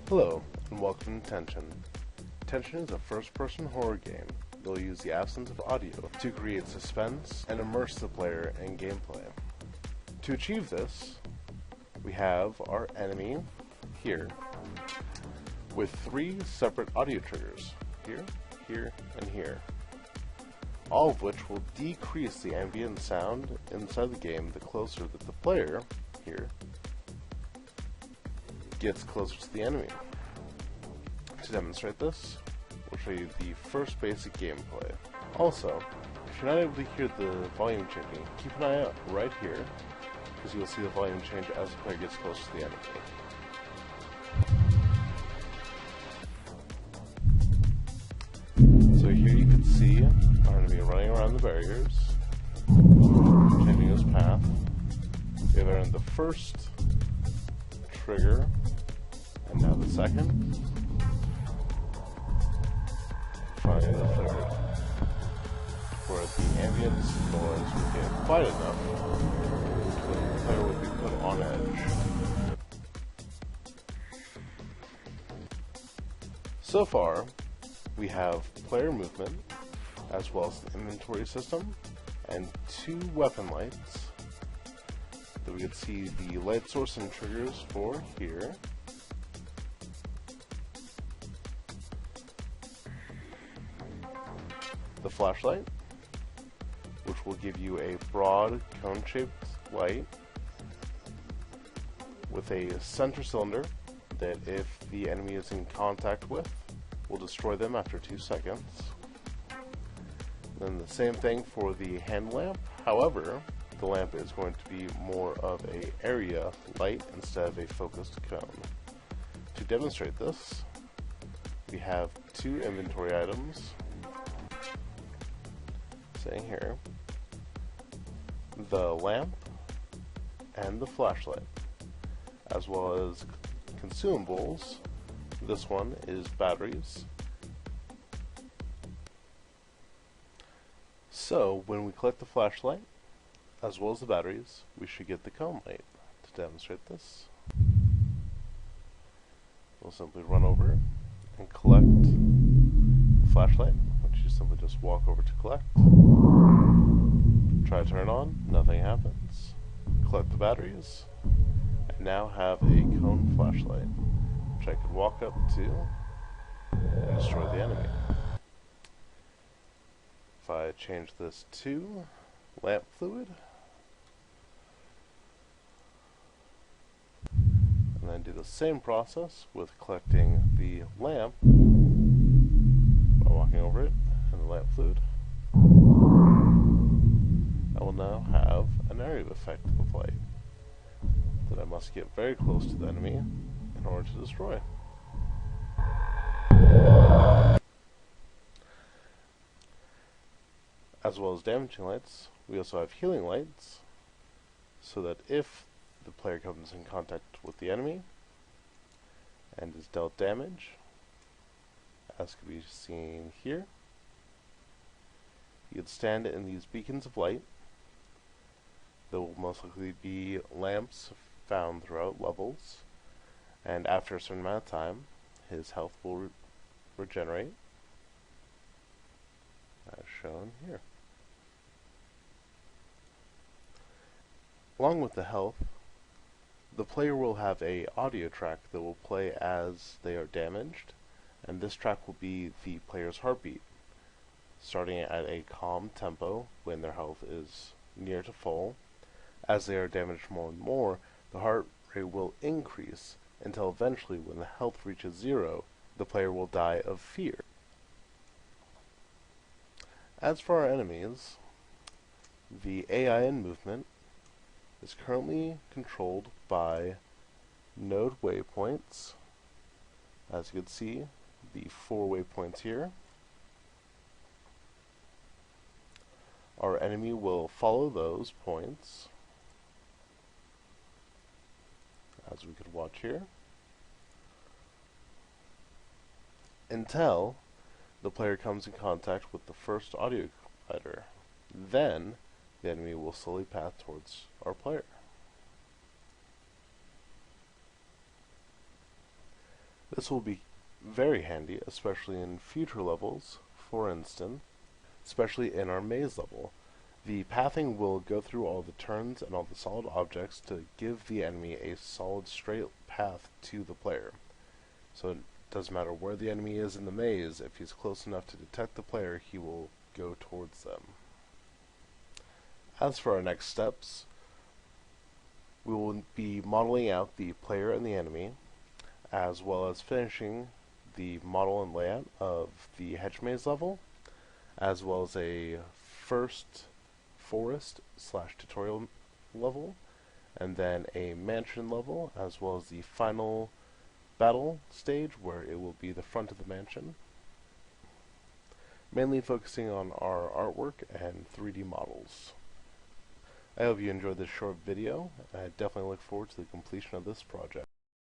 Hello, and welcome to Tension. Tension is a first-person horror game that will use the absence of audio to create suspense and immerse the player in gameplay. To achieve this, we have our enemy here with 3 separate audio triggers, here, here, and here, all of which will decrease the ambient sound inside the game the closer that the player, here, gets closer to the enemy. To demonstrate this, we'll show you the first basic gameplay. Also, if you're not able to hear the volume changing, keep an eye out right here, because you'll see the volume change as the player gets closer to the enemy. So here you can see our enemy running around the barriers, changing his path. We have earned the first trigger, and now the second. Finally the third, where the ambient noise will get quiet enough that the player will be put on edge. So far, we have player movement, as well as an inventory system, and 2 weapon lights that we can see the light source and triggers for here. The flashlight, which will give you a broad cone-shaped light with a center cylinder that if the enemy is in contact with, will destroy them after 2 seconds. Then the same thing for the hand lamp. However, the lamp is going to be more of an area light instead of a focused cone. To demonstrate this, we have 2 inventory items sitting here, the lamp and the flashlight, as well as consumables. This one is batteries. So when we collect the flashlight as well as the batteries, we should get the cone light. To demonstrate this, we'll simply run over and collect the flashlight, which you simply just walk over to collect. Try to turn it on, nothing happens. Collect the batteries, and now have a cone flashlight, which I could walk up to and destroy the enemy. If I change this to lamp fluid, and then do the same process with collecting the lamp by walking over it and the lamp fluid, I will now have an area effect of light that I must get very close to the enemy in order to destroy. As well as damaging lights, we also have healing lights, so that if the player comes in contact with the enemy and is dealt damage, as can be seen here, you'd stand in these beacons of light. There will most likely be lamps found throughout levels, and after a certain amount of time, his health will regenerate, as shown here. Along with the health, the player will have an audio track that will play as they are damaged, and this track will be the player's heartbeat, starting at a calm tempo when their health is near to full. As they are damaged more and more, the heart rate will increase until eventually, when the health reaches 0, the player will die of fear. As for our enemies, the AI in movement is currently controlled by node waypoints. As you can see, the 4 waypoints here. Our enemy will follow those points, as we could watch here, until the player comes in contact with the first audio collider. Then the enemy will slowly path towards our player. This will be very handy, especially in future levels. For instance, especially in our maze level. The pathing will go through all the turns and all the solid objects to give the enemy a solid straight path to the player. So it doesn't matter where the enemy is in the maze, if he's close enough to detect the player, he will go towards them. As for our next steps, we will be modeling out the player and the enemy, as well as finishing the model and layout of the hedge maze level, as well as a first forest / tutorial level, and then a mansion level, as well as the final battle stage where it will be the front of the mansion, mainly focusing on our artwork and 3D models. I hope you enjoyed this short video, and I definitely look forward to the completion of this project.